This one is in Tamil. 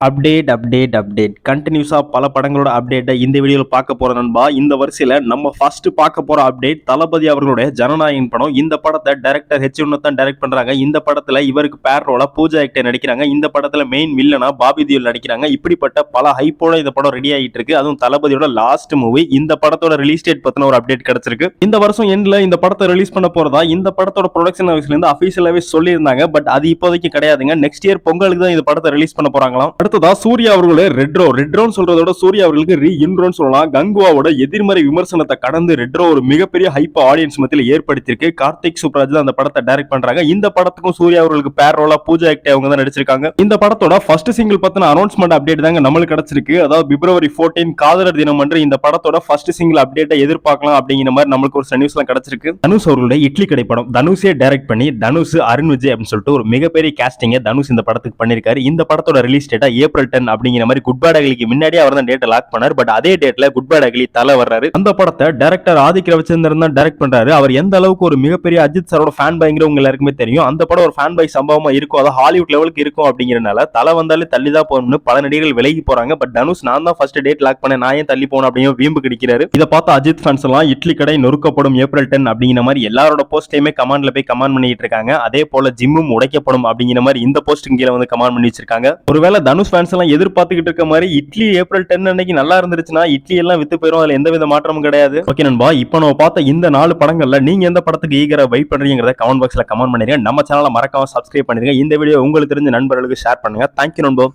அப்டேட் கண்டினியூஸா பல படங்களோட அப்டேட்டை இந்த வீடியோல பார்க்க போற நண்பா. இந்த வரிசையில நம்ம ஃபர்ஸ்ட் பார்க்க போற அப்டேட் தளபதி அவர்களுடைய ஜனநாயகன் படம். இந்த படத்தை டைரக்டர் ஹெச் உன்னதான் டைரக்ட் பண்றாங்க. இந்த படத்துல இவருக்கு பேர் ரோலா பூஜா ஹெக்டே நடிக்கிறாங்க. இந்த படத்துல மெயின் வில்லனா பாபி தியோல் நடிக்கிறாங்க. இப்படிப்பட்ட பல ஹைப்போட இந்த படம் ரெடி ஆகிட்டு இருக்கு. அதுவும் தளபதியோட லாஸ்ட் மூவி. இந்த படத்தோட ரிலீஸ் டேட் பத்தின ஒரு அப்டேட் கிடைச்சிருக்கு. இந்த வருஷம் எண்ட்ல இந்த படத்தை ரிலீஸ் பண்ண போறதா இந்த படத்தோட ப்ரொடக்ஷன் ஹவுஸ்ல இருந்து அபிஷியலாவே சொல்லியிருந்தாங்க. பட் அது இப்போதைக்கு கிடையாதுங்க. நெக்ஸ்ட் இயர் பொங்கலுக்கு தான் இந்த படத்தை ரிலீஸ் பண்ண போறாங்களாம். அடுத்ததா சூர்யா அவர்களே ரெட்ரோன்னு சொல்றதோட சூர்யா அவர்களுக்கு இன்ட்ரோன்னு சொல்லலாம். கங்குவாவோட எதிர்மறை விமர்சனத்தை கடந்து ரெட்ரோ ஒரு மிகப்பெரிய ஹைப் ஆடியன்ஸ் மத்தியில் ஏற்படுத்தியிருக்கு. கார்த்திக் சுப்ராஜ் தான் அந்த படத்தை டைரக்ட் பண்றாங்க. இந்த படத்துக்கும் சூர்யா அவர்களுக்கு பேர் ரோலா பூஜா ஹெக்டே அவங்க தான் நடிச்சிருக்காங்க. இந்த படத்தோட ஃபர்ஸ்ட் சிங்கிள் பத்தின அனௌன்ஸ்மெண்ட் அப்டேட் தாங்க நம்மளுக்கு கிடைச்சிருக்கு. அதாவது பிப்ரவரி 14 காதலர் தினம் அன்று இந்த படத்தோட ஃபர்ஸ்ட் சிங்கிள் அப்டேட்டை எதிர்பார்க்கலாம் அப்படிங்கிற மாதிரி நம்மளுக்கு ஒரு நியூஸ்லாம் கிடைச்சிருக்கு. தனுஷ் அவர்களுடைய இட்லி கடை படம் தனுஷே டைரக்ட் பண்ணி தனுஷ் அருண் விஜய் அப்படின்னு சொல்லிட்டு ஒரு மிகப்பெரிய காஸ்டிங்கை தனுஷ் இந்த படத்துக்கு பண்ணிருக்காரு. இந்த படத்தோட ரிலீஸ் டேட்டா ஏப்ரல் 10 அப்படிங்கிற மாதிரி குட் பேட் அகலிக்கு முன்னாடியே அவர் தான் டேட்டை லாக் பண்ணார். பட் அதே டேட்ல குட் பேட் அகலி தலை வர்றாரு. அந்த படத்தை டைரக்டர் ஆதிக் ரவிச்சந்திரன் தான் டைரக்ட் பண்றாரு. அவர் எந்த அளவுக்கு ஒரு மிகப்பெரிய அஜித் சாரோட ஃபேன் பாய்ங்கிற உங்க எல்லாருக்குமே தெரியும். அந்த படம் ஒரு ஃபேன் பாய் சம்பவமா இருக்கும். அது ஹாலிவுட் லெவலுக்கு இருக்கும் அப்படிங்கறனால தலை வந்தாலே தள்ளி தான் போகணும்னு பல நடிகர்கள் விலகி போறாங்க. பட் தனுஷ் நான் தான் ஃபர்ஸ்ட் டேட் லாக் பண்ணேன், நான் ஏன் தள்ளி போகணும் அப்படிங்கிற வீம்பு கிடைக்கிறாரு. இதை பார்த்து அஜித் ஃபேன்ஸ் எல்லாம் இட்லி கடை நொறுக்கப்படும் ஏப்ரல் 10 அப்படிங்கிற மாதிரி எல்லாரோட போஸ்டையுமே கமெண்ட்ல போய் கமெண்ட் பண்ணிட்டு இருக்காங்க. அதே போல ஜிம்மும் உடைக்கப்படும் அப்படிங்கிற மாதிரி இந்த போஸ்ட் கீழே வந்து கமெண்ட் பண்ணி வச்சிருக்காங்க. ஒருவேளை தனுஷ் ஃபேன்ஸ் எல்லாம் எதிர்பார்த்துக்கிட்டு இருக்க மாதிரி இட்லி ஏப்ரல் 10 அன்னைக்கு நல்லா இருந்துச்சுன்னா இட்லி எல்லாம் வித்து போயிடும். அதுல எந்த வித மாற்றமும் கிடையாது. ஓகே நண்பா, இப்போ நம்ம பார்த்த இந்த 4 படங்கள்ல நீங்க எந்த படத்துக்கு ஈகரா வெயிட் பண்றீங்கறத கமெண்ட் பாக்ஸ்ல கமெண்ட் பண்ணிருங்க. நம்ம சேனலை மறக்காம சப்ஸ்கிரைப் பண்ணிருங்க. இந்த வீடியோ உங்களுக்கு தெரிஞ்ச நண்பர்களுக்கு ஷேர் பண்ணுங்க. தேங்க்யூ நண்பா.